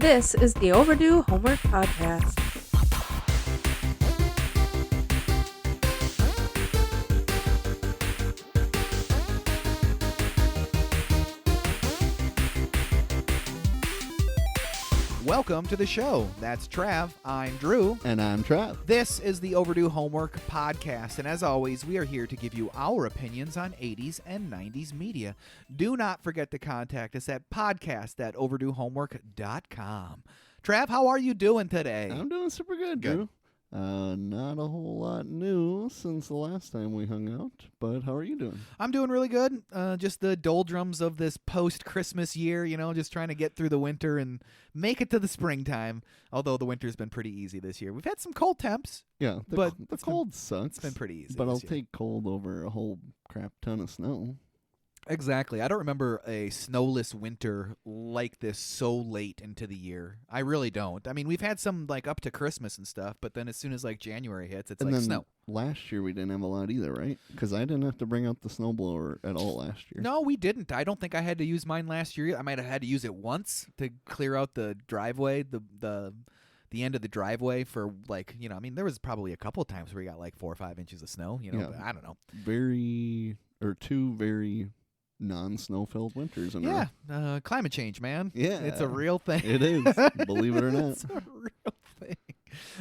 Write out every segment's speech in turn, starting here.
This is the Overdue Homework Podcast. Welcome to the show. That's Trav. I'm Drew. And I'm Trav. This is the Overdue Homework Podcast, and as always, we are here to give you our opinions on 80s and 90s media. Do not forget to contact us at podcast@overduehomework.com. Trav, how are you doing today? I'm doing super good, Drew. Not a whole lot new since the last time we hung out, but how are you doing? I'm doing really good. Just the doldrums of this post-Christmas year, just trying to get through the winter and make it to the springtime, although the winter's been pretty easy this year. We've had some cold temps. Yeah, but the cold sucks. It's been pretty easy. But I'll this year. take cold over a whole crap ton of snow. Exactly. I don't remember a snowless winter like this so late into the year. I really don't. I mean, we've had some up to Christmas and stuff, but then as soon as January hits, it's and then snow. Last year we didn't have a lot either, right? Because I didn't have to bring out the snowblower at all last year. No, we didn't. I don't think I had to use mine last year. I might have had to use it once to clear out the driveway, the end of the driveway for there was probably a couple of times where we got 4 or 5 inches of snow, Yeah. but I don't know. Two very non-snow-filled winters in a row. Yeah, climate change, man. Yeah. It's a real thing. It is, believe it or not. It's a real thing.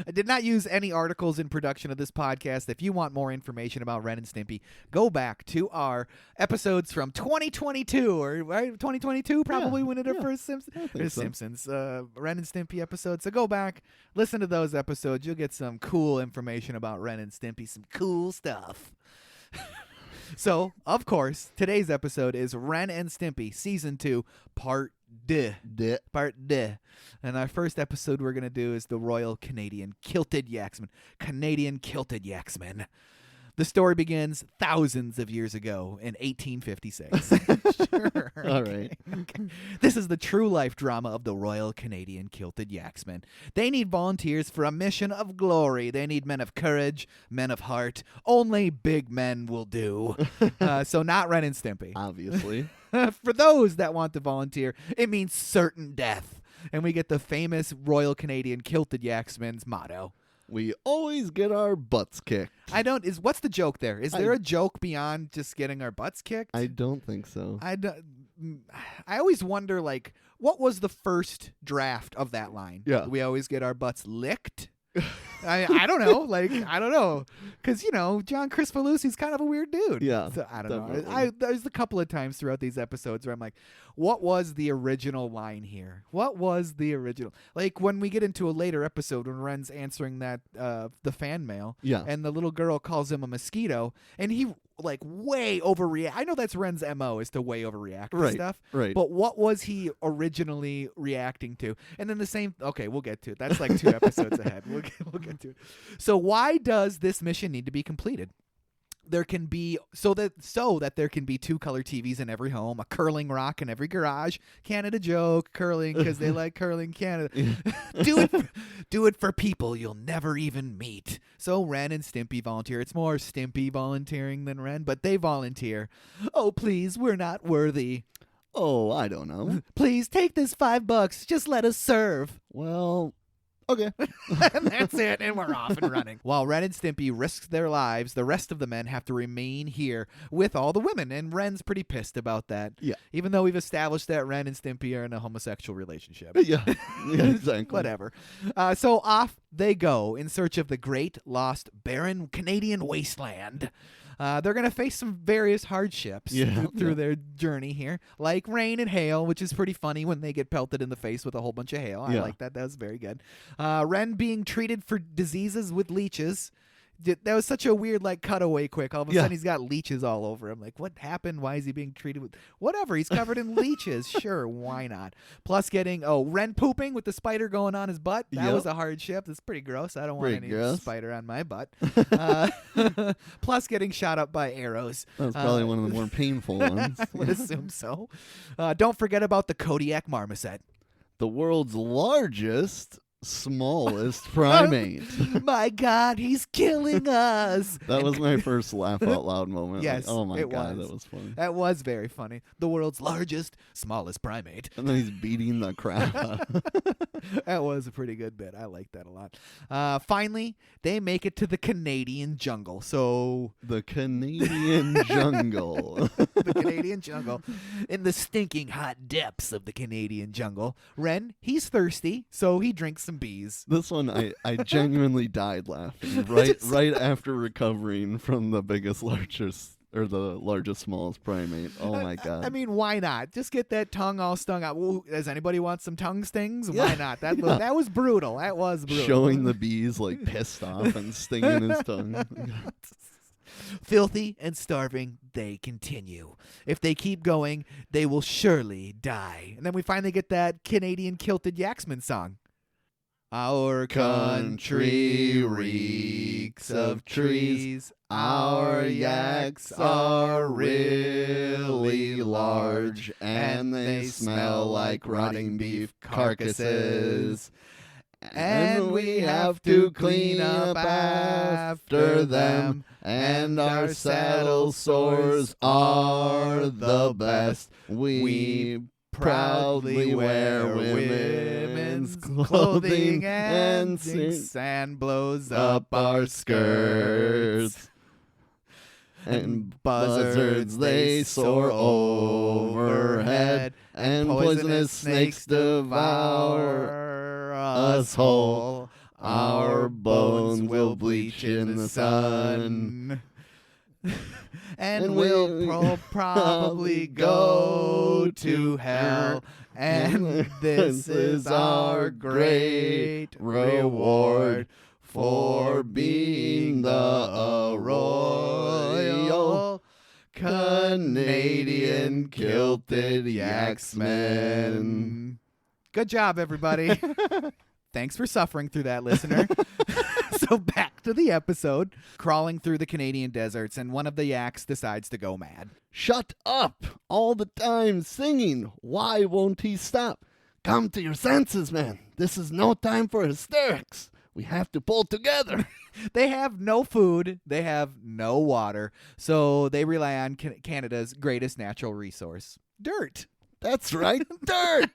I did not use any articles in production of this podcast. If you want more information about Ren and Stimpy, go back to our episodes from 2022 or 2022 probably when it first Simpsons Ren and Stimpy episodes. So go back, listen to those episodes. You'll get some cool information about Ren and Stimpy, some cool stuff. So, of course, today's episode is Ren and Stimpy Season 2, Part D. Part D. And our first episode we're going to do is the Royal Canadian Kilted Yaxman. Canadian Kilted Yaxman. The story begins thousands of years ago in 1856. Sure. All right. Okay. This is the true life drama of the Royal Canadian Kilted Yaxmen. They need volunteers for a mission of glory. They need men of courage, men of heart. Only big men will do. So not Ren and Stimpy. Obviously. For those that want to volunteer, it means certain death. And we get the famous Royal Canadian Kilted Yaxmen's motto. We always get our butts kicked. What's the joke there? Is there a joke beyond just getting our butts kicked? I don't think so. I always wonder, what was the first draft of that line? Yeah. We always get our butts licked? I don't know. I don't know. Because, John Crispolucci's kind of a weird dude. Yeah. So, I don't definitely. know. There's a couple of times throughout these episodes where I'm like, what was the original line here? What was the original? When we get into a later episode when Ren's answering that, the fan mail. Yeah. And the little girl calls him a mosquito. And he, way overreact. I know that's Ren's MO is to way overreact to stuff. Right. But what was he originally reacting to? And then the same. Okay, we'll get to it. That's 2 episodes ahead. We'll get to it. So why does this mission need to be completed? There can be so that there can be 2 color TVs in every home, a curling rock in every garage. Canada joke, curling because they like curling. Canada, do it for people you'll never even meet. So Ren and Stimpy volunteer. It's more Stimpy volunteering than Ren, but they volunteer. Oh please, we're not worthy. Oh, I don't know. Please take this $5. Just let us serve. Well, okay. And that's it, and we're off and running. While Ren and Stimpy risk their lives, the rest of the men have to remain here with all the women, and Ren's pretty pissed about that. Yeah. Even though we've established that Ren and Stimpy are in a homosexual relationship. Yeah, exactly. Whatever. So off they go in search of the great, lost, barren Canadian wasteland. They're going to face some various hardships through their journey here, like rain and hail, which is pretty funny when they get pelted in the face with a whole bunch of hail. I like that. That was very good. Ren being treated for diseases with leeches. That was such a weird cutaway quick. All of a sudden he's got leeches all over him. What happened? Why is he being treated with whatever? He's covered in leeches. Sure, why not? Plus getting Ren pooping with the spider going on his butt. That was a hardship. That's pretty gross. I don't want any spider on my butt. Plus getting shot up by arrows. That's probably one of the more painful ones. I would assume so. Don't forget about the Kodiak marmoset. The world's largest smallest primate. My God, he's killing us. That was my first laugh out loud moment. Yes, like, oh my it God, was. that was funny. That was very funny. The world's largest, smallest primate. And then he's beating the crap out of That was a pretty good bit. I like that a lot. Finally, they make it to the Canadian jungle. So the Canadian jungle. the Canadian jungle, in the stinking hot depths of the Canadian jungle, Ren, he's thirsty, so he drinks some bees. This one, I genuinely died laughing right after recovering from the largest, smallest primate. Oh my God. I mean, why not? Just get that tongue all stung out. Well, does anybody want some tongue stings? Why not? That was brutal. That was brutal. Showing the bees like pissed off and stinging his tongue. Filthy and starving, they continue. If they keep going, they will surely die. And then we finally get that Canadian kilted Yaxman song. Our country reeks of trees. Our yaks are really large, and they smell like rotting beef carcasses. And we have to clean up after them, and our saddle sores are the best. We proudly wear women's clothing and sand blows up our skirts. And buzzards, they soar overhead, and poisonous snakes devour us whole. Our bones will bleach in the sun. And we'll probably go to hell. And this is our great reward for being the royal Canadian kilted Yaxman. Good job, everybody. Thanks for suffering through that, listener. So back to the episode. Crawling through the Canadian deserts, and one of the yaks decides to go mad. Shut up! All the time singing. Why won't he stop? Come to your senses, man. This is no time for hysterics. We have to pull together. They have no food. They have no water. So they rely on Canada's greatest natural resource, dirt. That's right, dirt.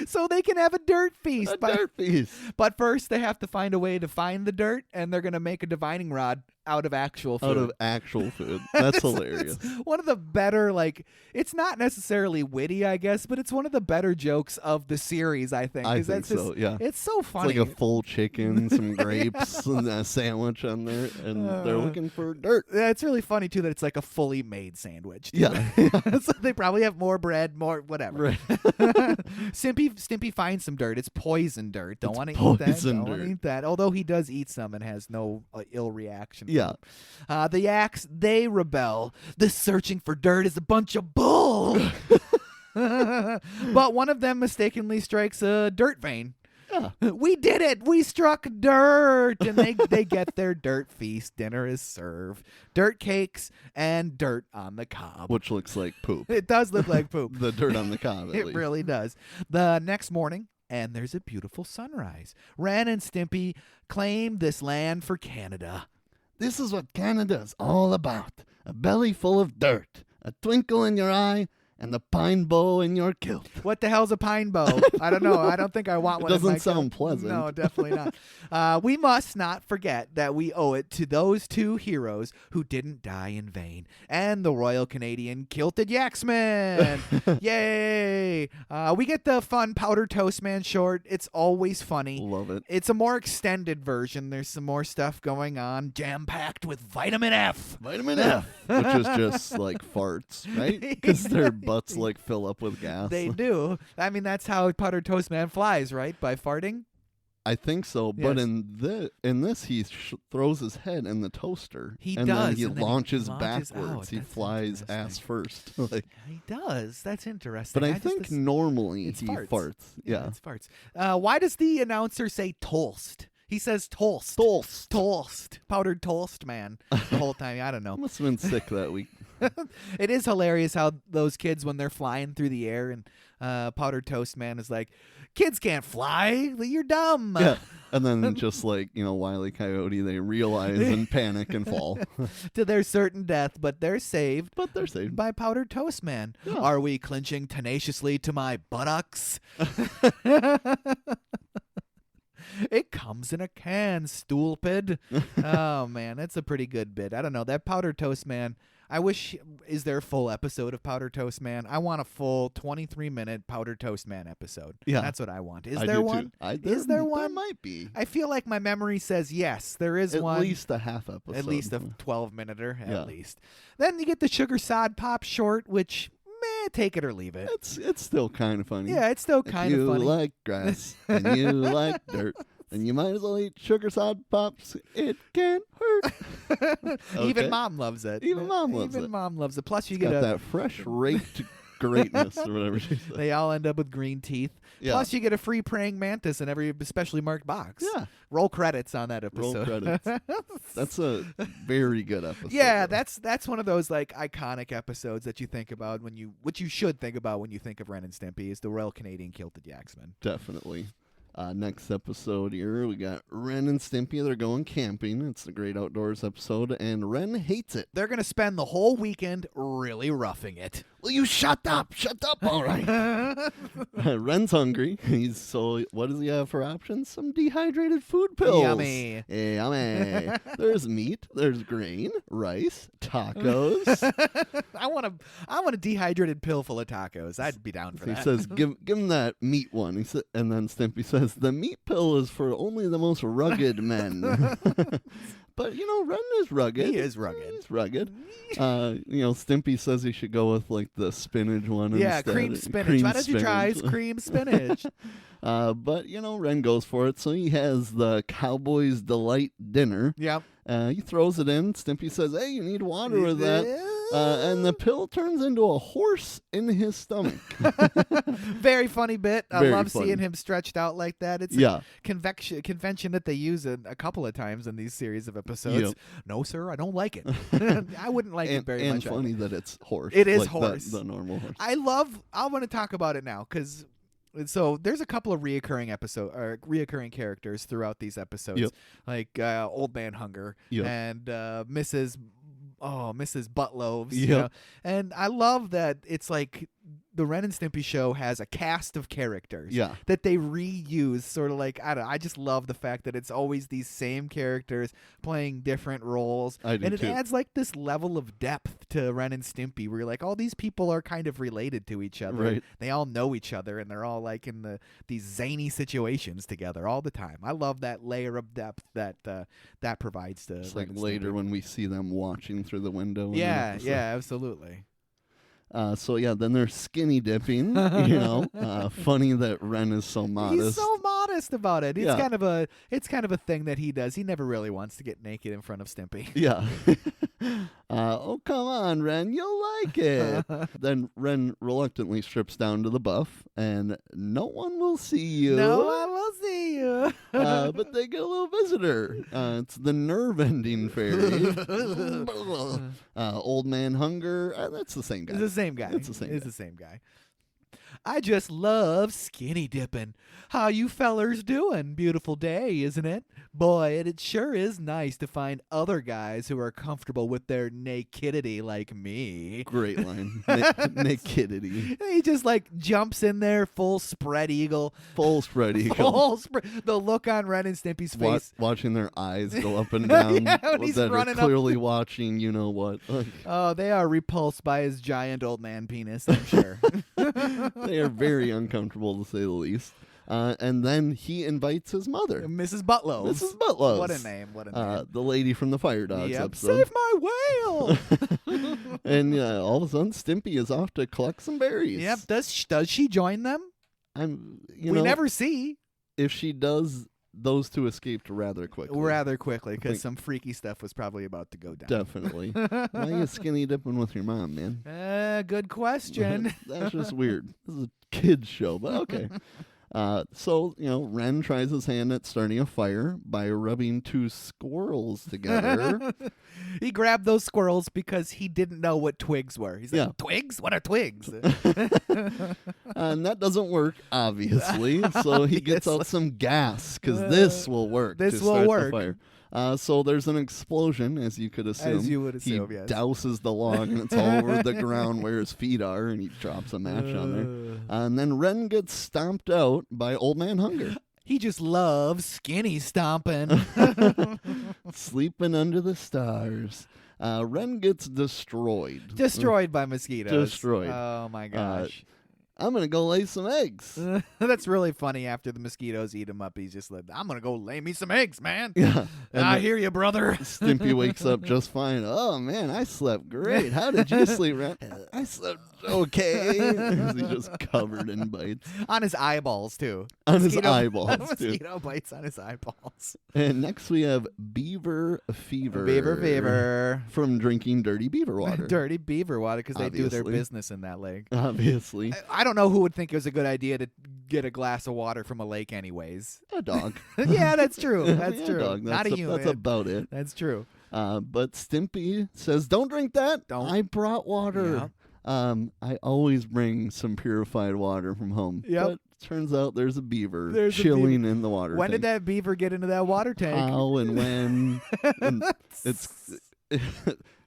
So they can have a dirt feast. Dirt feast. But first, they have to find a way to find the dirt, and they're going to make a divining rod out of actual food. Out of actual food. That's hilarious. It's one of the better, it's not necessarily witty, I guess, but it's one of the better jokes of the series, I think. I think so, yeah. It's so funny. It's like a full chicken, some grapes, and a sandwich on there, and they're looking for dirt. Yeah, it's really funny, too, that it's like a fully made sandwich. Too. Yeah. So they probably have more bread, more whatever. Right. Stimpy finds some dirt. It's poison dirt. Don't want to eat that. Don't want to eat that. Although he does eat some and has no ill reaction. Yeah. The yaks, they rebel. This searching for dirt is a bunch of bull. But one of them mistakenly strikes a dirt vein. Yeah. We did it. We struck dirt. And they get their dirt feast. Dinner is served. Dirt cakes and dirt on the cob. Which looks like poop. It does look like poop. The dirt on the cob, at It least. really does. The next morning, and there's a beautiful sunrise. Ren and Stimpy claim this land for Canada. This is what Canada's all about. A belly full of dirt, a twinkle in your eye, and a pine bow in your kilt. What the hell's a pine bow? I don't know. I don't think I want one. It doesn't in my sound kilt. pleasant. No, definitely not. We must not forget that we owe it to those two heroes who didn't die in vain, and the Royal Canadian Kilted Yaxman. Yay! We get the fun Powder Toast Man short. It's always funny. Love it. It's a more extended version. There's some more stuff going on, jam-packed with vitamin F. Vitamin F. Which is just like farts, right? Because their butts like fill up with gas. They do. I mean, that's how Powder Toast Man flies, right? By farting? I think so, but Yes. in this he throws his head in the toaster. He and does, then he and then he launches launches backwards. out. He That's flies ass interesting. first. He does. That's interesting. But I just think this- normally it's he farts. farts. Yeah. It's farts. Why does the announcer say toast? He says toast. Toast. Toast. Powdered toast, man. The whole time. I don't know. Must have been sick that week. It is hilarious how those kids, when they're flying through the air, and Powdered Toast Man is like, kids can't fly. You're dumb. Yeah. And then just like, Wile E. Coyote, they realize and panic and fall. To their certain death, but they're saved. But they're saved. By Powdered Toast Man. Yeah. Are we clinching tenaciously to my buttocks? It comes in a can, stupid. Oh, man, that's a pretty good bit. I don't know. That Powdered Toast Man, I wish, is there a full episode of Powdered Toast Man? I want a full 23-minute Powdered Toast Man episode. Yeah. That's what I want. Is I there do one? too. Is there one? There might be. I feel like my memory says yes, there is At one. least a half episode. At least a 12-minuter, Yeah. at least. Then you get the Sugar Sod Pop short, which, take it or leave it. It's still kind of funny. Yeah, it's still kind of funny. You like grass and you like dirt, then you might as well eat Sugar Sod Pops. It can't hurt. Even Okay. Mom loves it. Even Mom loves it. Even Mom loves it. Plus, you It's get got that fresh raked greatness or whatever she said. They all end up with green teeth. Yeah. Plus, you get a free praying mantis in every specially marked box. Yeah. Roll credits on that Roll episode. credits. That's a very good episode. Yeah, though. that's one of those like iconic episodes that you think about what you should think about when you think of Ren and Stimpy is the Royal Canadian Kilted Yaxman. Definitely. Next episode here, we got Ren and Stimpy. They're going camping. It's the Great Outdoors episode, and Ren hates it. They're gonna spend the whole weekend really roughing it. Will you shut up? Shut up, all right. Ren's hungry. What does he have for options? Some dehydrated food pills. Yummy. Yummy. There's meat. There's grain, rice, tacos. I want a dehydrated pill full of tacos. I'd be down for He that. says, give him that meat one. And then Stimpy says, the meat pill is for only the most rugged men. But, Ren is rugged. He is rugged. He's rugged. Stimpy says he should go with, like, the spinach one Yeah, instead. cream spinach. Cream Why don't you try spinach. cream spinach? But, Ren goes for it. So he has the Cowboy's Delight dinner. Yep. He throws it in. Stimpy says, hey, you need water with that. And the pill turns into a horse in his stomach. Very funny bit. I Very love funny. seeing him stretched out like that. It's Yeah. a convention that they use a couple of times in these series of episodes. Yep. No, sir, I don't like it. I wouldn't like it very and much. funny that it's horse. It is like horse. The normal horse. I want to talk about it now because so there's a couple of reoccurring characters throughout these episodes, Yep. like Old Man Hunger Yep. and Mrs. Buttloaves. Yep. And I love that it's like the Ren and Stimpy show has a cast of characters Yeah. that they reuse, sort of like, I just love the fact that it's always these same characters playing different roles. I do and it too. adds like this level of depth to Ren and Stimpy where you're like, all these people are kind of related to each other. Right. They all know each other and they're all like in these zany situations together all the time. I love that layer of depth that provides to It's Ren like and later Stimpy. when we see them watching through the window. in the Yeah, episode. yeah, absolutely. Then they're skinny dipping. Funny that Ren is so modest. He's so modest about it. It's Yeah. kind of a thing that he does. He never really wants to get naked in front of Stimpy. Yeah. Oh, come on, Ren. You'll like it. Then Ren reluctantly strips down to the buff, and no one will see you. No, I will see you. But they get a little visitor. It's the nerve-ending fairy. Old Man Hunger. That's the same guy. It's the same guy. It's the same It's guy. the same guy. I just love skinny dipping. How you fellers doing? Beautiful day, isn't it? Boy, it sure is nice to find other guys who are comfortable with their nakedity like me. Great line. Nakedity. He just like jumps in there full spread eagle. Full spread eagle. Full the look on Ren and Stimpy's face. Watching their eyes go up and down. Yeah, when he's that running are up. clearly watching, you know what. Like, Oh, they are repulsed by his giant old man penis, I'm sure. they are very uncomfortable, to say the least. And then he invites his mother, Mrs. Butlow. Mrs. Butlow. What a name. What a name. The lady from the Fire Dogs Yep. episode. Save my whale. And all of a sudden, Stimpy is off to collect some berries. Yep. Does she join them? We We never see. If she does, those two escaped rather quickly. Rather quickly, think- because some freaky stuff was probably about to go down. Definitely. Why are you skinny dipping with your mom, man? Good question. That's just weird. This is a kid's show, but okay. So, Ren tries his hand at starting a fire by rubbing two squirrels together. He grabbed those squirrels because he didn't know what twigs were. He's like, Yeah. Twigs? What are twigs? And that doesn't work, obviously. So he gets out some gas because this will work. This to will start work. The fire. So there's an explosion, as you could assume. As you would assume, he yes. douses the log, and it's all over the ground where his feet are, and he drops a match on there. And then Ren gets stomped out by Old Man Hunger. He just loves skinny stomping. Sleeping under the stars. Ren gets destroyed. Destroyed by mosquitoes. Destroyed. Oh, my gosh. I'm going to go lay some eggs. That's really funny. After the mosquitoes eat him up, he's just like, I'm going to go lay me some eggs, man. Yeah. I hear you, brother. Stimpy wakes up just fine. Oh, man, I slept great. How did you sleep, Ren? I slept okay. He's just covered in bites. On his eyeballs, too. On his eyeballs, too. Mosquito bites on his eyeballs. And next we have Beaver Fever. Beaver fever. From drinking dirty beaver water. Dirty beaver water because they do their Obviously. business in that lake. Obviously. I don't know who would think it was a good idea to get a glass of water from a lake anyways. A dog. Yeah, that's true. That's Yeah, true. dog. Not a human. That's about it. That's true. But Stimpy says, don't drink that. Don't. I brought water. I always bring some purified water from home. Yep. But turns out there's a beaver There's a chilling in the water When tank. did that beaver get into that water tank? How and when. And it's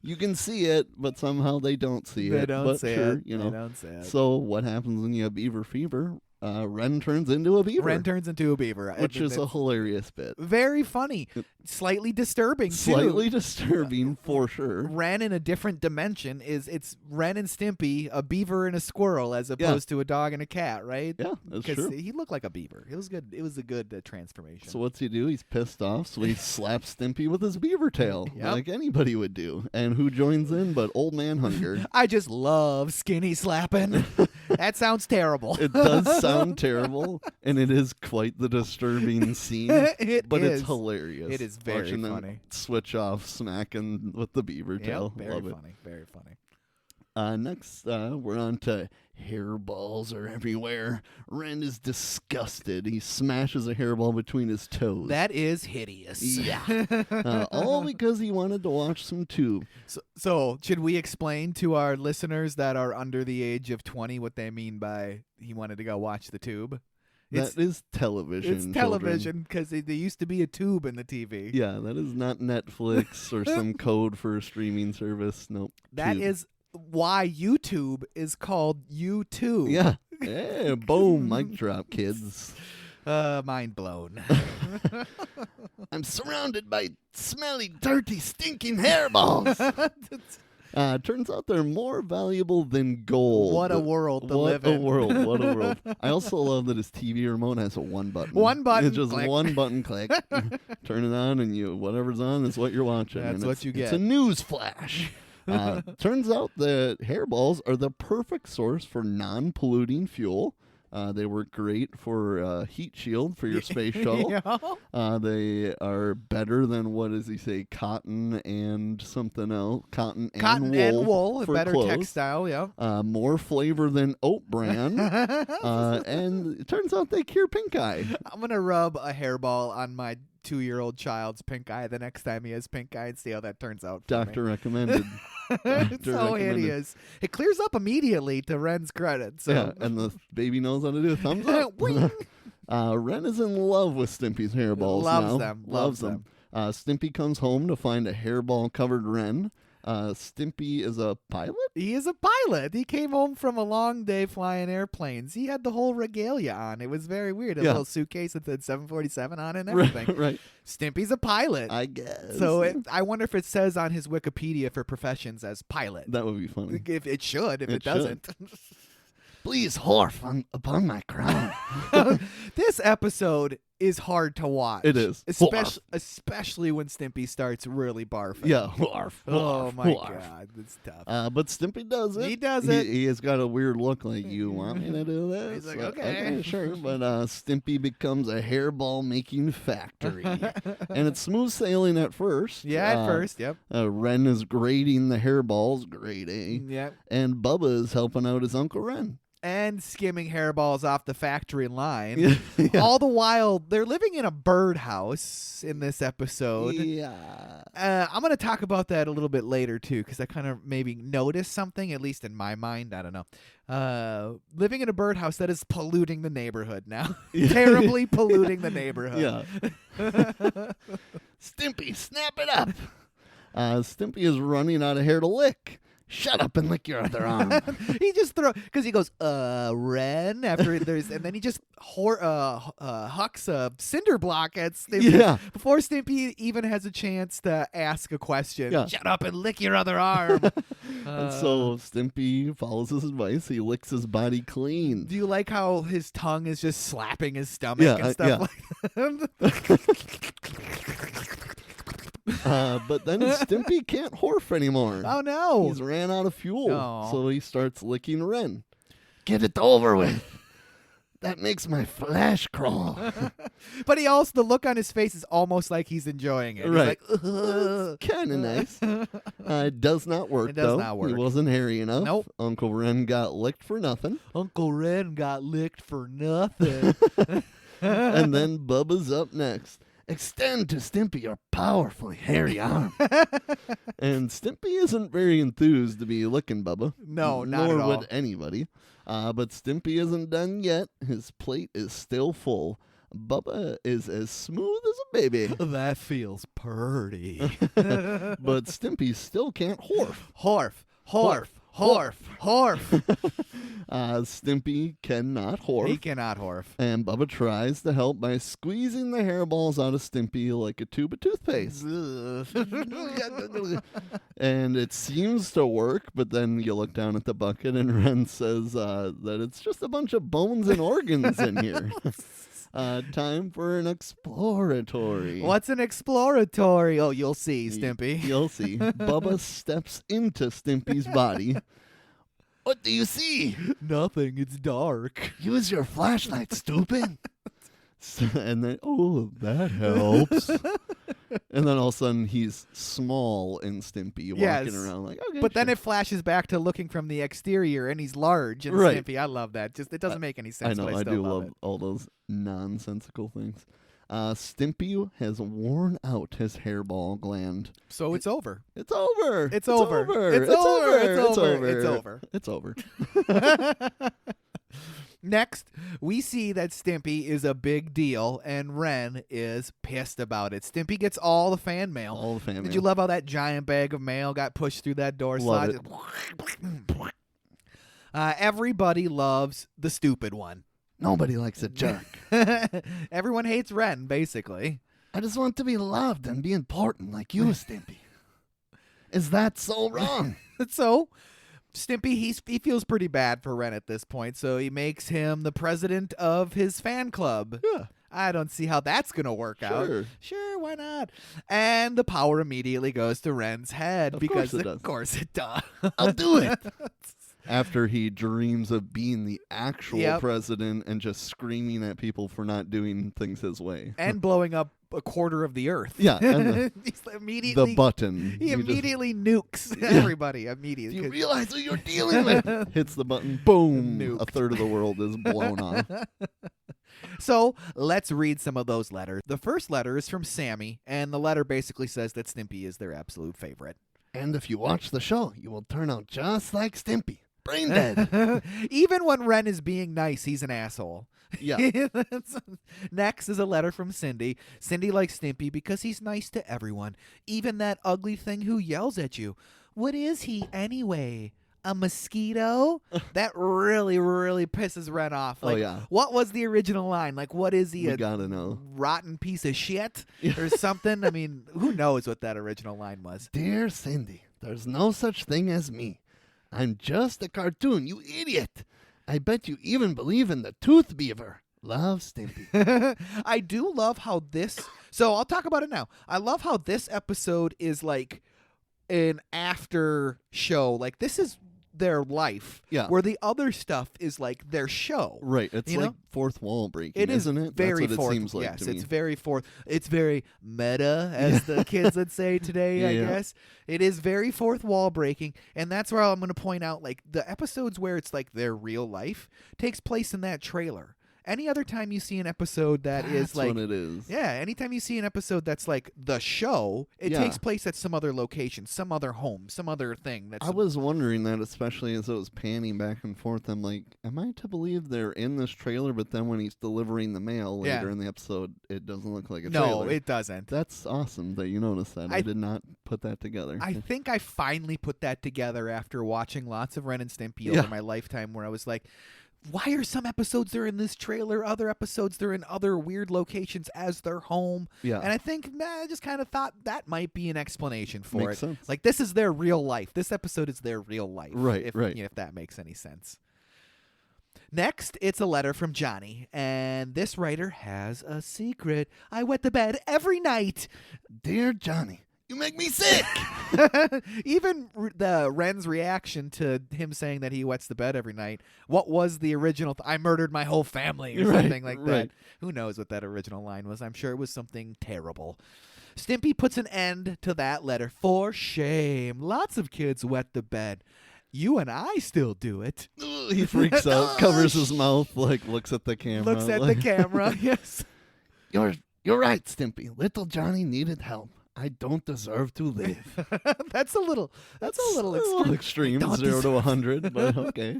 you can see it, but somehow they don't see They it. don't but say sure, it. They don't say it. So what happens when you have beaver fever? Ren turns into a beaver. Ren turns into a beaver. which is a hilarious bit. very funny. Slightly disturbing, too. Slightly disturbing for sure. Ren in a different dimension it's Ren and Stimpy, a beaver and a squirrel, as opposed to a dog and a cat, right? Yeah, that's Because true. he looked like a beaver. It was good. It was a good transformation. So what's he do? He's pissed off, so he slaps Stimpy with his beaver tail, Yep. like anybody would do. And who joins in but Old Man Hunger? I just love skinny slapping. That sounds terrible. It does sound terrible, and it is quite the disturbing scene. But is. it's hilarious. It is very watching them funny. switch off smacking with the beaver tail. Very Love it. funny. Very funny. Next, we're on to hairballs are everywhere. Ren is disgusted. He smashes a hairball between his toes. That is hideous. Yeah. All because he wanted to watch some tube. So, should we explain to our listeners that are under the age of 20 what they mean by he wanted to go watch the tube? That is television. It's television because there used to be a tube in the TV. Yeah, that is not Netflix or some code for a streaming service. Nope. That Tube. is why YouTube is called YouTube. Yeah. Yeah, boom, mic drop, kids. Mind blown. I'm surrounded by smelly, dirty, stinking hairballs. Turns out they're more valuable than gold. What a world to live What a in. world. What a world. I also love that his TV remote has a one button. One button, It's just click. one button click. Turn it on and whatever's on is what you're watching. That's And what it's- you It's get. a news flash. Turns out that hairballs are the perfect source for non-polluting fuel. They work great for heat shield for your space shuttle. Yeah. They are better than, what does he say, cotton and something else. Cotton And wool, a for better clothes. textile, yeah. More flavor than oat bran. And it turns out they cure pink eye. I'm going to rub a hairball on my 2-year-old child's pink eye the next time he has pink eye and see how that turns out for Doctor me. recommended. It's so recommended. hideous. It clears up immediately to Ren's credit. So. Yeah, and the baby knows how to do a thumbs up. Wing. Ren is in love with Stimpy's hairballs Loves now. them, Loves loves them. Stimpy comes home to find a hairball-covered Ren. Stimpy is a pilot? He is a pilot. He came home from a long day flying airplanes. He had the whole regalia on. It was very weird. A Yeah. little suitcase with the 747 on it and everything. Right. Stimpy's a pilot. I guess. So I wonder if it says on his Wikipedia for professions as pilot. That would be funny. If it should, if it, It should. doesn't. Please, horf upon my crown. This episode is hard to watch. It is. Especially when Stimpy starts really barfing. Yeah, horf. Oh horf, my horf. God, it's tough. But Stimpy does it. He does it. He has got a weird look like, you want me to do this? He's like, okay. Sure. But Stimpy becomes a hairball making factory. And it's smooth sailing at first. Yeah, at first, yep. Ren is grading the hairballs, grade A. Yep. And Bubba is helping out his Uncle Ren. and skimming hairballs off the factory line. Yeah. All the while, they're living in a birdhouse in this episode. Yeah. I'm going to talk about that a little bit later, too, because I kind of maybe noticed something, at least in my mind. I don't know. Living in a birdhouse, that is polluting the neighborhood now. Terribly polluting the neighborhood. Yeah. Stimpy, snap it up. Stimpy is running out of hair to lick. Shut up and lick your other arm. He just because he goes, Ren, after there's, and then he just hucks a cinder block at Stimpy. Yeah. Before Stimpy even has a chance to ask a question. Yeah. Shut up and lick your other arm. And so Stimpy follows his advice. He licks his body clean. Do you like how his tongue is just slapping his stomach and stuff like that? But then Stimpy can't horf anymore. Oh, no. He's ran out of fuel. Oh. So he starts licking Ren. Get it over with. That makes my flesh crawl. But he also, the look on his face is almost like he's enjoying it. Right. He's like, Kind of nice. It does not work, It does though. not work. He wasn't hairy enough. Nope. Uncle Ren got licked for nothing. Uncle Ren got licked for nothing. And then Bubba's up next. Extend to Stimpy your powerful hairy arm. And Stimpy isn't very enthused to be licking Bubba. No, not nor at all. would anybody. But Stimpy isn't done yet. His plate is still full. Bubba is as smooth as a baby. That feels purty. But Stimpy still can't horf. Horf. Stimpy cannot horf. He cannot horf. And Bubba tries to help by squeezing the hairballs out of Stimpy like a tube of toothpaste. And it seems to work, but then you look down at the bucket and Ren says that it's just a bunch of bones and organs in here. Time for an exploratory. What's an exploratory? Oh, you'll see, Stimpy. You'll see. Bubba steps into Stimpy's body. What do you see? Nothing. It's dark. Use your flashlight, stupid. And then, that helps. And then all of a sudden, he's small and Stimpy walking around like, okay. But then it flashes back to looking from the exterior, and he's large and Right. Stimpy. I love that. Just it doesn't make any sense. I know. But I still do love love it. all those nonsensical things. Stimpy has worn out his hairball gland. So it's over. It's over. It's over. It's It's over. over. It's It's over. over. It's over. Next, we see that Stimpy is a big deal, and Ren is pissed about it. Stimpy gets all the fan mail. All the fan Did mail. you love how that giant bag of mail got pushed through that door Love slot? Everybody loves the stupid one. Nobody likes a jerk. Everyone hates Ren, basically. I just want to be loved and be important like you, Stimpy. Is that so wrong? So, Stimpy, he feels pretty bad for Ren at this point, so he makes him the president of his fan club. Yeah. I don't see how that's going to work out. Sure. Sure, why not? And the power immediately goes to Ren's head because of course it does. I'll do it. After he dreams of being the actual president and just screaming at people for not doing things his way. And blowing up a quarter of the earth. Yeah. And He's immediately, the button. He just- immediately nukes everybody immediately. Do you realize who you're dealing with? Hits the button. Boom. Nuke. A third of the world is blown off. So let's read some of those letters. The first letter is from Sammy, and the letter basically says that Stimpy is their absolute favorite. And if you watch the show, you will turn out just like Stimpy. Brain dead. Even when Ren is being nice, he's an asshole. Yeah. Next is a letter from Cindy. Cindy likes Stimpy because he's nice to everyone, even that ugly thing who yells at you. What is he anyway? A mosquito? That really, really pisses Ren off. Like, yeah. What was the original line? Like, what is he? We A gotta know. rotten piece of shit or something? I mean, who knows what that original line was? Dear Cindy, there's no such thing as me. I'm just a cartoon, you idiot. I bet you even believe in the tooth beaver. Love, Stimpy. I do love how this... So I'll talk about it now. I love how this episode is like an after show. Like, this is their life. Yeah. Where the other stuff is like their show. Right. It's You like know? fourth wall breaking, It is isn't it? very That's what fourth. it seems like yes, to me. it's very fourth. It's very meta, as the kids would say today. I Yeah. guess it is very fourth wall breaking, and that's where I'm going to point out like the episodes where it's like their real life takes place in that trailer. Any other time you see an episode that is That's like what it is. yeah, anytime you see an episode that's like the show, it Yeah. takes place at some other location, some other home, some other thing. That's I was wondering that, especially as it was panning back and forth. I'm like, am I to believe they're in this trailer, but then when he's delivering the mail later in the episode, it doesn't look like a trailer? no, it doesn't. That's awesome that you noticed that. I did not put that together. I think I finally put that together after watching lots of Ren and Stimpy Yeah. over my lifetime, where I was like, why are some episodes they're in this trailer, other episodes they're in other weird locations as their home? Yeah. And I think I just kind of thought that might be an explanation for Makes it. sense. Like, this is their real life. This episode is their real life. Right, if, right. If that makes any sense. Next, it's a letter from Johnny, and this writer has a secret. I wet the bed every night. Dear Johnny, you make me sick. Even the Ren's reaction to him saying that he wets the bed every night. What was the original? I murdered my whole family or Right, something like that. right. Who knows what that original line was? I'm sure it was something terrible. Stimpy puts an end to that letter. For shame. Lots of kids wet the bed. You and I still do it. He freaks out, covers his mouth, like looks at the camera. Looks at the like, camera. Yes. You're right, Stimpy. Little Johnny needed help. I don't deserve to live. That's a little extreme. extreme. Don't 0 to deserve 100, but okay.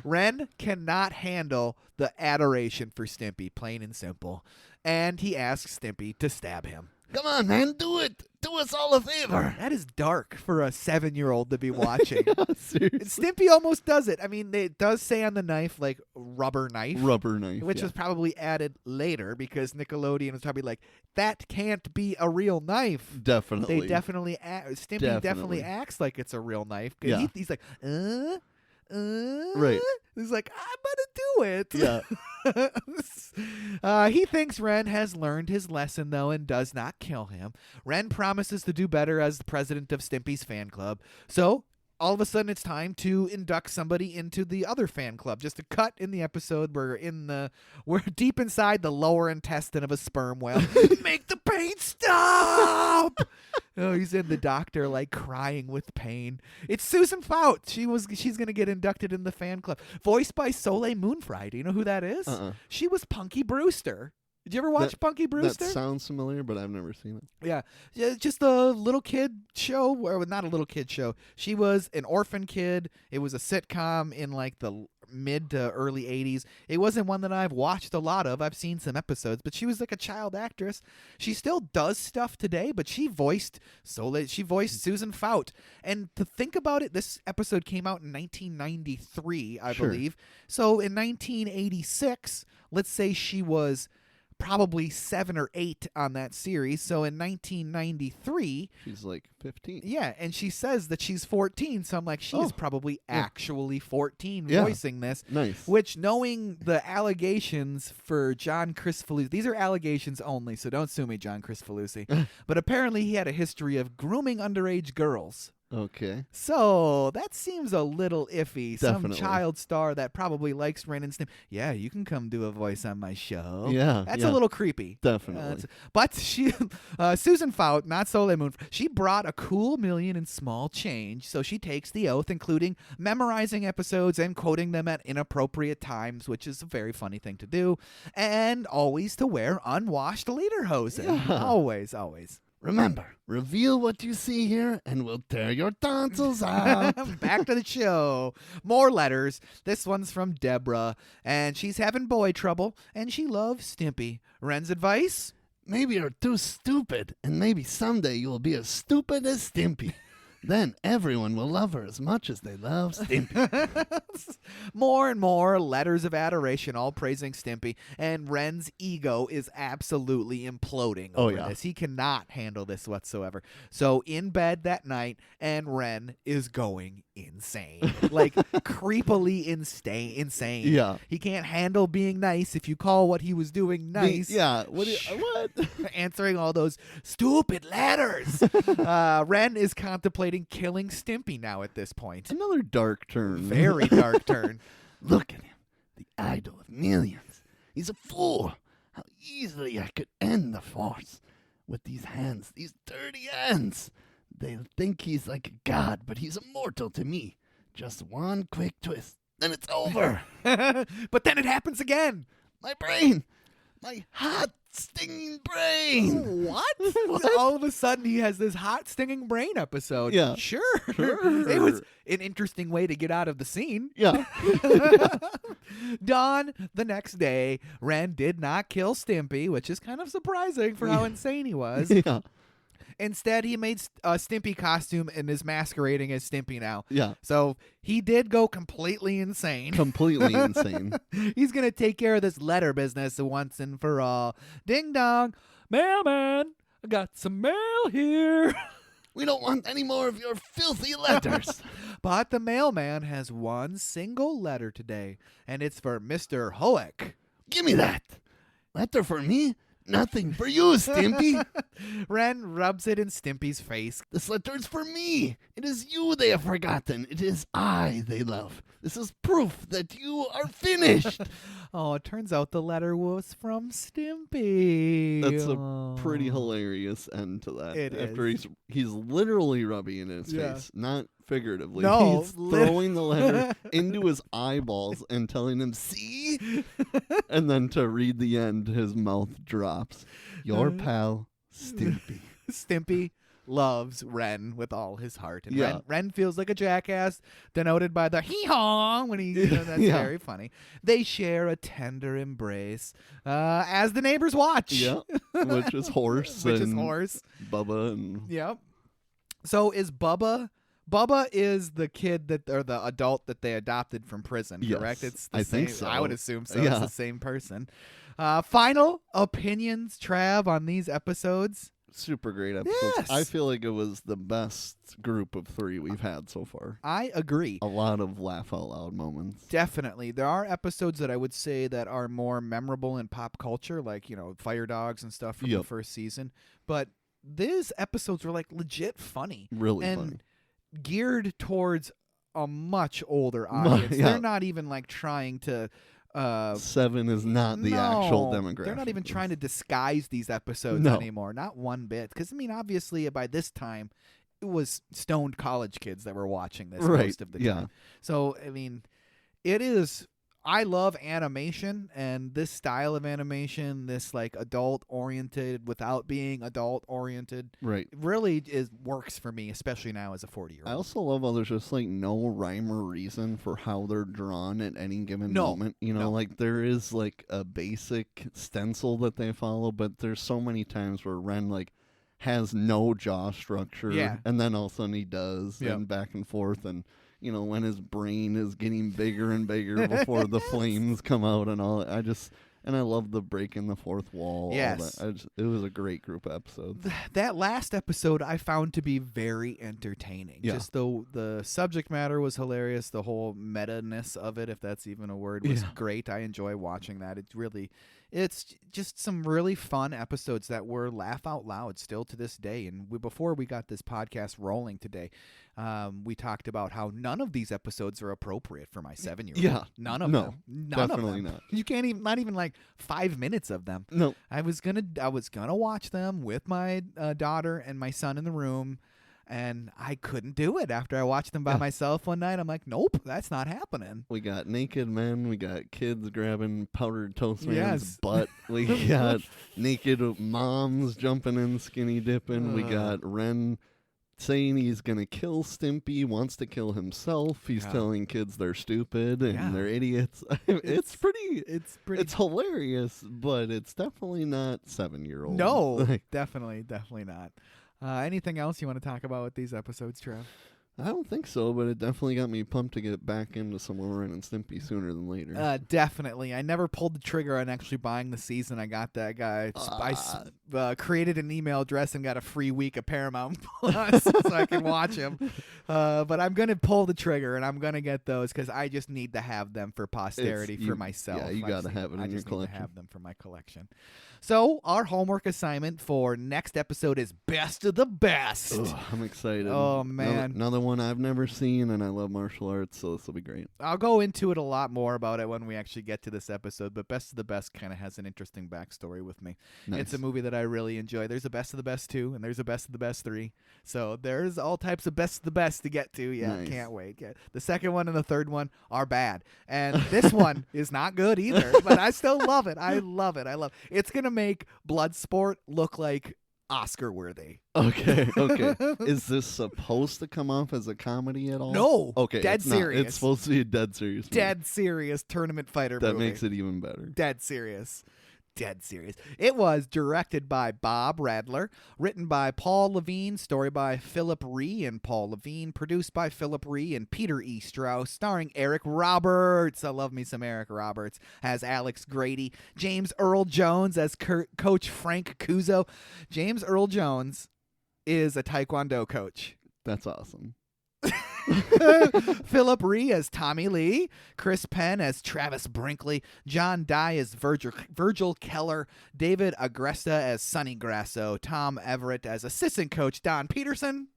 Ren cannot handle the adoration for Stimpy, plain and simple. And he asks Stimpy to stab him. Come on, man, do it. Do us all a favor. That is dark for a 7-year-old to be watching. Seriously. Stimpy almost does it. I mean, it does say on the knife, like, rubber knife. Rubber knife. Which was probably added later because Nickelodeon was probably like, that can't be a real knife. definitely. They definitely, Stimpy definitely Definitely. acts like it's a real knife. Yeah. He's like, Right. He's like, I'm gonna do it. Yeah. He thinks Ren has learned his lesson, though, and does not kill him. Ren promises to do better as the president of Stimpy's fan club. So, all of a sudden, it's time to induct somebody into the other fan club. Just a cut in the episode. We're deep inside the lower intestine of a sperm whale. Make the pain stop! Oh, he's in the doctor, like, crying with pain. It's Susan Fout. She's gonna get inducted in the fan club. Voiced by Soleil Moonfry. Do you know who that is? She was Punky Brewster. Did you ever watch Punky Brewster? That sounds familiar, but I've never seen it. Yeah, just a little kid show, or not a little kid show. She was an orphan kid. It was a sitcom in like the mid to early 80s. It wasn't one that I've watched a lot of. I've seen some episodes, but she was like a child actress. She still does stuff today, but she voiced Susan Fout. And to think about it, this episode came out in 1993, I Sure. believe. So in 1986, let's say she was probably 7 or 8 on that series. So in 1993, She's like 15. yeah, and she says that she's 14. So I'm like, she's probably actually 14 Yeah. voicing this. Nice. Which, knowing the allegations for John Cristofalusi, these are allegations only, so don't sue me, John Cristofalusi. But apparently he had a history of grooming underage girls. Okay. So that seems a little iffy. Definitely. Some child star that probably likes Ren and Stimpy. Yeah, you can come do a voice on my show. Yeah. That's yeah. a little creepy. Definitely. But she, Susan Fout, not Soleil Moon, she brought a cool million in small change. So she takes the oath, including memorizing episodes and quoting them at inappropriate times, which is a very funny thing to do, and always to wear unwashed lederhosen. Yeah. Always, always. Remember, reveal what you see here, and we'll tear your tonsils out. Back to the show. More letters. This one's from Deborah, and she's having boy trouble, and she loves Stimpy. Ren's advice? Maybe you're too stupid, and maybe someday you'll be as stupid as Stimpy. Then everyone will love her as much as they love Stimpy. More and more letters of adoration, all praising Stimpy, and Ren's ego is absolutely imploding over this. He cannot handle this whatsoever. So in bed that night, and Ren is going insane. Like, creepily insane. Yeah. He can't handle being nice if you call what he was doing nice. Yeah. What? Answering all those stupid letters. Ren is contemplating contemplating killing Stimpy now at this point. Another dark turn. Very dark turn. Look at him, the idol of millions. He's a fool. How easily I could end the Force. With these hands, these dirty hands. They'll think he's like a god, but he's immortal to me. Just one quick twist, then it's over. But then it happens again. My brain. My hot, stinging brain. What? All of a sudden, he has this hot, stinging brain episode. Yeah. Sure. It was an interesting way to get out of the scene. Yeah. Dawn, the next day, Ren did not kill Stimpy, which is kind of surprising for how insane he was. Yeah. Instead, he made a Stimpy costume and is masquerading as Stimpy now. Yeah. So he did go completely insane. Completely insane. He's going to take care of this letter business once and for all. Ding dong. Mailman, I got some mail here. We don't want any more of your filthy letters. But the mailman has one single letter today, and it's for Mr. Hoek. Give me that. Letter for me? Nothing for you, Stimpy. Ren rubs it in Stimpy's face. This letter is for me. It is you they have forgotten. It is I they love. This is proof that you are finished. Oh, it turns out the letter was from Stimpy. That's a pretty hilarious end to that. It After is. he's literally rubbing it in his Yeah. face, not figuratively. No, He's throwing the letter into his eyeballs and telling him, see? And then to read the end, his mouth drops. Your pal, Stimpy. Stimpy loves Ren with all his heart. And Yeah. Ren feels like a jackass, denoted by the hee-haw when he, that's Yeah. very funny. They share a tender embrace as the neighbors watch. Yeah, which is Horse. Which is and Horse. Bubba and Yep. So is Bubba is the kid or the adult that they adopted from prison, Yes, correct? It's the I same, think so. I would assume so. Yeah. It's the same person. Final opinions, Trav, on these episodes? super great episodes. Yes. I feel like it was the best group of 3 we've had so far. I agree. A lot of laugh out loud moments. Definitely. There are episodes that I would say that are more memorable in pop culture, like, Fire Dogs and stuff from the Yep. first season. But these episodes were like legit funny. Really and funny. geared towards a much older audience. Yeah. They're not even like trying to 7 is not the actual no, demographic. They're not even trying to disguise these episodes No. anymore. Not one bit. Because, obviously by this time, it was stoned college kids that were watching this Right, most of the yeah. time. So, it is... I love animation, and this style of animation, this like adult-oriented without being adult-oriented, Right. really works for me, especially now as a 40-year-old. I also love how there's just like no rhyme or reason for how they're drawn at any given moment. no. Like there is like a basic stencil that they follow, but there's so many times where Ren like has no jaw structure, Yeah. and then all of a sudden he does, Yep. and back and forth, and when his brain is getting bigger and bigger before the flames come out and all. I love the breaking the fourth wall. Yes. All that. It was a great group of episodes. That last episode I found to be very entertaining. Yeah. Just the subject matter was hilarious. The whole meta-ness of it, if that's even a word, was Yeah. great. I enjoy watching that. It's just some really fun episodes that were laugh out loud still to this day. And before we got this podcast rolling today, we talked about how none of these episodes are appropriate for my 7-year-old. Yeah. None of No, them. None definitely of them. not. You can't even, not even like 5 minutes of them. No. I was gonna watch them with my daughter and my son in the room, and I couldn't do it. After I watched them by Yeah. myself one night, I'm like, nope, that's not happening. We got naked men. We got kids grabbing powdered toast man's Yes. butt. We got naked moms jumping in, skinny dipping. We got Ren saying he's going to kill Stimpy, wants to kill himself. He's Yeah. telling kids they're stupid and Yeah. they're idiots. It's pretty It's hilarious, but it's definitely not 7-year-old. no, definitely not. Anything else you want to talk about with these episodes, Trev? I don't think so, but it definitely got me pumped to get back into some more Ren and Stimpy sooner than later. Definitely. I never pulled the trigger on actually buying the season. I got that guy. I created an email address and got a free week of Paramount Plus so I can watch him. But I'm going to pull the trigger, and I'm going to get those because I just need to have them for posterity for myself. Yeah, you got to have it in your collection. Need to have them for my collection. So our homework assignment for next episode is Best of the Best. Ugh, I'm excited. Oh, man. Another one I've never seen, and I love martial arts, so this will be great. I'll go into it a lot more about it when we actually get to this episode, but Best of the Best kind of has an interesting backstory with me. Nice. It's a movie that I really enjoy. There's a Best of the Best 2, and there's a Best of the Best 3. So there's all types of Best of the Best to get to. Yeah, nice. Can't wait. The second one and the third one are bad. And this one is not good either, but I still love it. I love it. It's going to make Bloodsport look like Oscar worthy. Okay. Is this supposed to come off as a comedy at all? No. Okay. Dead it's serious. Not. It's supposed to be a dead serious movie. Dead serious tournament fighter movie. That makes it even better. Dead serious. It was directed by Bob Radler, written by Paul Levine, story by Philip Ree and Paul Levine, produced by Philip Ree and Peter E. Strauss, starring Eric Roberts. I love me some Eric Roberts as Alex Grady, James Earl Jones as Coach Frank Kuzo. James Earl Jones is a Taekwondo coach. That's awesome. Philip Ree as Tommy Lee, Chris Penn as Travis Brinkley, John Dye as Virgil Keller, David Agresta as Sonny Grasso, Tom Everett as assistant coach Don Peterson,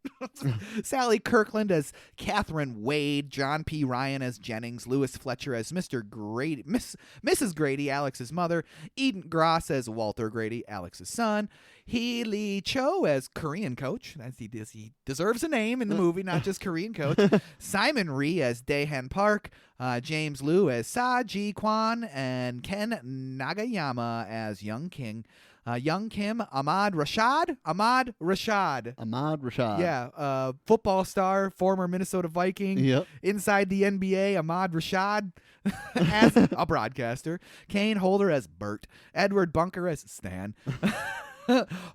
Sally Kirkland as Catherine Wade, John P. Ryan as Jennings, Lewis Fletcher as Mr. Grady, Mrs. Grady, Alex's mother, Eden Gross as Walter Grady, Alex's son, Hee Lee Cho as Korean coach. He deserves a name in the movie, not just Korean coach. Simon Ree as Daehan Park, James Liu as Sa Ji Kwan, and Ken Nagayama as Young King. Young Kim, Ahmad Rashad. Yeah, football star, former Minnesota Viking. Yep. Inside the NBA, Ahmad Rashad as a broadcaster. Kane Holder as Bert. Edward Bunker as Stan.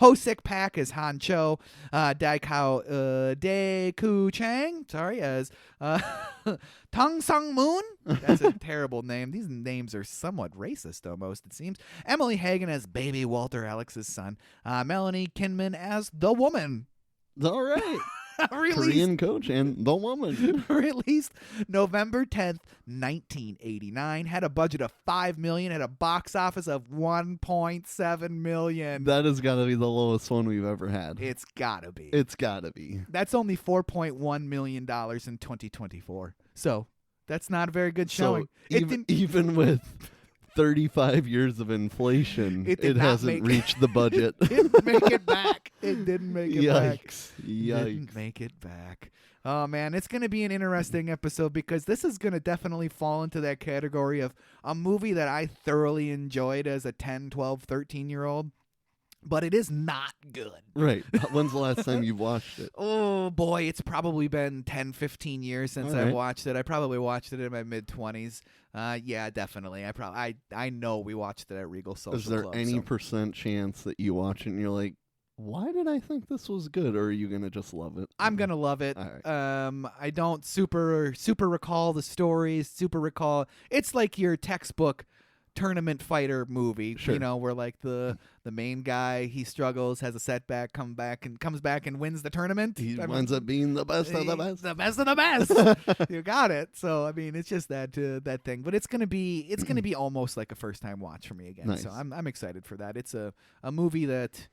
Ho-Sik Pak as Han Cho, Dae-Ku Chang, as Tung Sung Moon. That's a terrible name. These names are somewhat racist almost, it seems. Emily Hagen as Baby Walter, Alex's son. Melanie Kinman as The Woman. All right. Korean coach and The Woman. Released November 10th, 1989. Had a budget of $5 million. Had a box office of $1.7 million. That has got to be the lowest one we've ever had. It's got to be. That's only $4.1 million in 2024. So that's not a very good showing. So even with 35 years of inflation, it hasn't reached the budget. It didn't make it back. Didn't Yikes. make it back. Oh, man, it's going to be an interesting episode because this is going to definitely fall into that category of a movie that I thoroughly enjoyed as a 10, 12, 13-year-old. But it is not good. Right. When's the last time you watched it? Oh, boy, it's probably been 10, 15 years since All right. I watched it. I probably watched it in my mid-20s. Yeah, definitely. I know we watched it at Regal Social Is there Club, any percent chance that you watch it and you're like, why did I think this was good? Or are you going to just love it? I'm going to love it. All right. I don't super recall the stories, It's like your textbook tournament fighter movie, sure. Where like the main guy, he struggles, has a setback, comes back and wins the tournament. He winds up being the best of the best. The best of the best. You got it. So I mean, it's just that thing, but it's gonna be almost like a first time watch for me again. Nice. So I'm excited for that. It's a movie that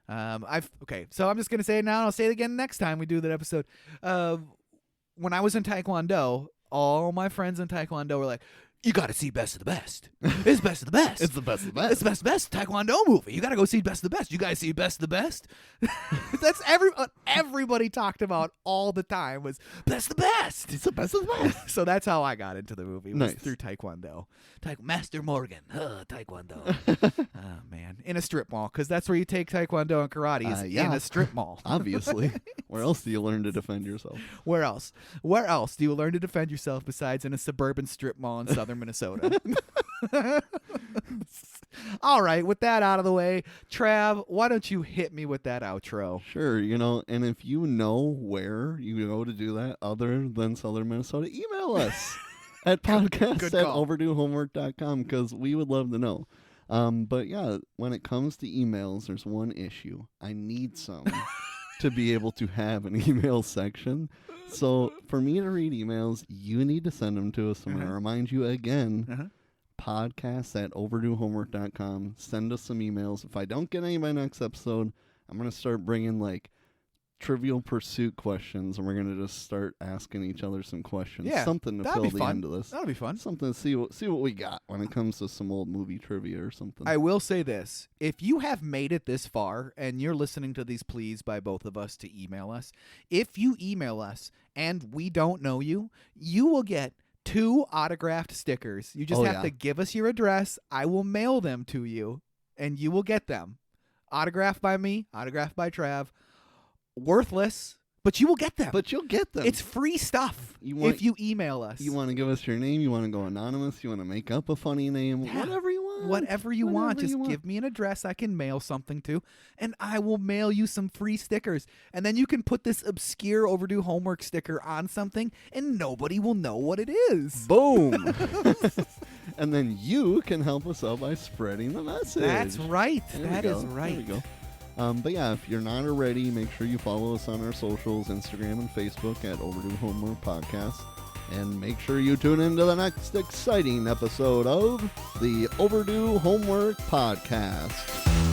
so I'm just gonna say it now. I'll say it again next time we do that episode. When I was in Taekwondo, all my friends in Taekwondo were like, you got to see Best of the Best. It's Best of the Best. It's the best of the best. It's the Best of the Best Taekwondo movie. You got to go see Best of the Best. You guys see Best of the Best? That's everybody talked about all the time was Best of the Best. It's the best of the best. So that's how I got into the movie. Was Nice. through Taekwondo. Master Morgan. Taekwondo. Oh, man. In a strip mall, because that's where you take Taekwondo and karate is yeah. in a strip mall. Obviously. Where else do you learn to defend yourself? Where else? Where else do you learn to defend yourself besides in a suburban strip mall in southern Minnesota? All right, with that out of the way, Trav, why don't you hit me with that outro? Sure, and if you know where you go to do that other than Southern Minnesota, email us at podcast@overduehomework.com because we would love to know. But yeah, when it comes to emails, there's one issue. I need some to be able to have an email section. So for me to read emails, you need to send them to us. I'm going to remind you again. Podcast@overduehomework.com. Send us some emails. If I don't get any by next episode, I'm going to start bringing like Trivial Pursuit questions, and we're going to just start asking each other some questions. Yeah, something to fill the end of this. That'll be fun. Something to see what we got when it comes to some old movie trivia or something. I will say this. If you have made it this far and you're listening to these pleas by both of us to email us, if you email us and we don't know you, you will get 2 autographed stickers. You just have to give us your address. I will mail them to you, and you will get them. Autographed by me, autographed by Trav. Worthless, but you will get them. But you'll get them. It's free stuff if you email us. You want to give us your name? You want to go anonymous? You want to make up a funny name? Yeah. Whatever you want. Whatever you want. Just give me an address I can mail something to, and I will mail you some free stickers. And then you can put this obscure Overdue Homework sticker on something, and nobody will know what it is. Boom. And then you can help us out by spreading the message. That's right. That is There right. we go. But yeah, if you're not already, make sure you follow us on our socials, Instagram and Facebook at Overdue Homework Podcast. And make sure you tune into the next exciting episode of the Overdue Homework Podcast.